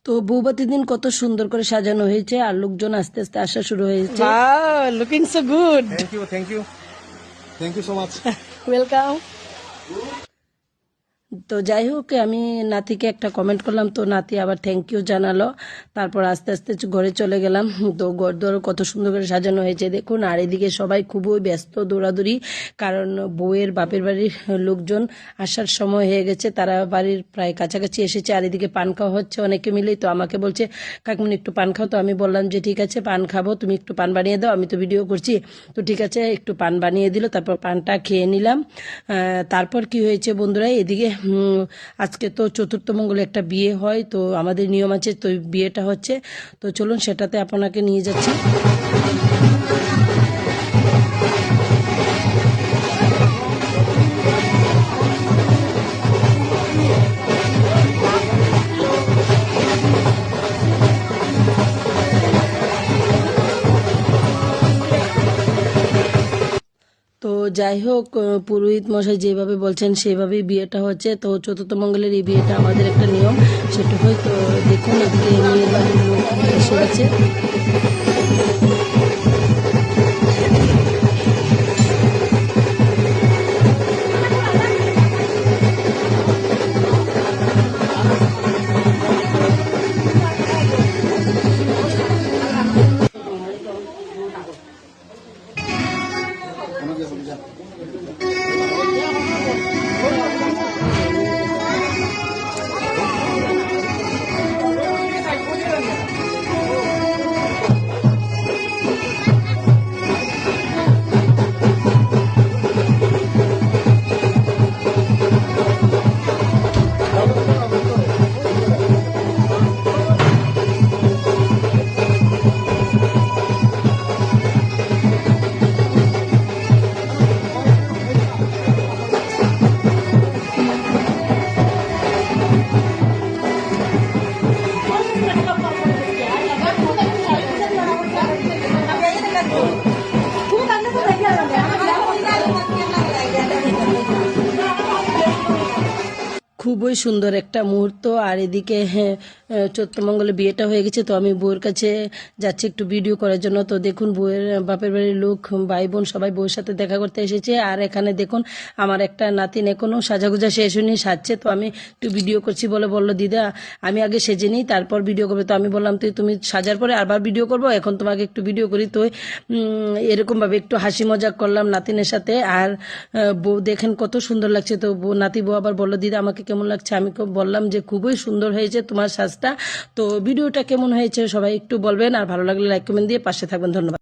তো বৌভাতের দিন কত সুন্দর করে সাজানো হয়েছে আর লোকজন আস্তে আস্তে আসা শুরু হয়েছে। Looking so good. Thank you so much. Welcome. তো যাই হোক, আমি নাতিকে একটা কমেন্ট করলাম, তো নাতি আবার থ্যাংক ইউ জানালো। তারপর আস্তে আস্তে ঘরে চলে গেলাম। তো ঘর কত সুন্দর করে সাজানো হয়েছে দেখুন। আর এদিকে সবাই খুবই ব্যস্ত, দৌড়াদৌড়ি, কারণ বউয়ের বাপের বাড়ির লোকজন আসার সময় হয়ে গেছে, তারা বাড়ির প্রায় কাছাকাছি এসেছে। আর এদিকে পান খাওয়া হচ্ছে অনেকে মিলেই। তো আমাকে বলছে কাকিমনি একটু পান খাও, তো আমি বললাম যে ঠিক আছে পান খাবো, তুমি একটু পান বানিয়ে দাও, আমি তো ভিডিও করছি। তো ঠিক আছে, একটু পান বানিয়ে দিল, তারপর পানটা খেয়ে নিলাম। তারপর কি হয়েছে বন্ধুরা, এদিকে আজকে তো চতুর্থ মঙ্গলে একটা বিয়ে হয়, তো আমাদের নিয়ম আছে, তো বিয়েটা হচ্ছে। তো চলুন সেটাতে আপনাকে নিয়ে যাচ্ছি। তো যাই হোক, পুরোহিত মশাই যেভাবে বলছেন সেভাবেই বিয়েটা হচ্ছে। তো চতুর্থ মঙ্গলের এই বিয়েটা আমাদের একটা নিয়ম, সেটা হয়। তো দেখুন এদিকে মেয়ের বাড়ির লোক এসে গেছে। খুবই সুন্দর একটা মুহূর্ত। আর এদিকে চৈত্রমঙ্গলে বিয়েটা হয়ে গেছে, তো আমি বউয়ের কাছে যাচ্ছি একটু ভিডিও করার জন্য। তো দেখুন বউয়ের বাপের বাড়ির লোক, ভাই বোন সবাই বউয়ের সাথে দেখা করতে এসেছে। আর এখানে দেখুন আমার একটা নাতিন এখনও সাজাগুজা শেষ হয়নি, সাজছে। তো আমি একটু ভিডিও করছি বলে বললো দিদা আমি আগে সেজে নিই তারপর ভিডিও করবে। তো আমি বললাম তুমি সাজার পরে আবার ভিডিও করবো, এখন তোমাকে একটু ভিডিও করি। তো এরকমভাবে একটু হাসি মজাক করলাম নাতিনের সাথে। আর বউ দেখেন কত সুন্দর লাগছে। তো নাতি বউ আবার বললো দিদা আমাকে কেমন লাগছে, আমি বললাম যে খুবই সুন্দর হয়েছে তোমার সাজটা। তো ভিডিওটা কেমন হয়েছে সবাই একটু বলবেন, আর ভালো লাগলে লাইক কমেন্ট দিয়ে পাশে থাকবেন। ধন্যবাদ।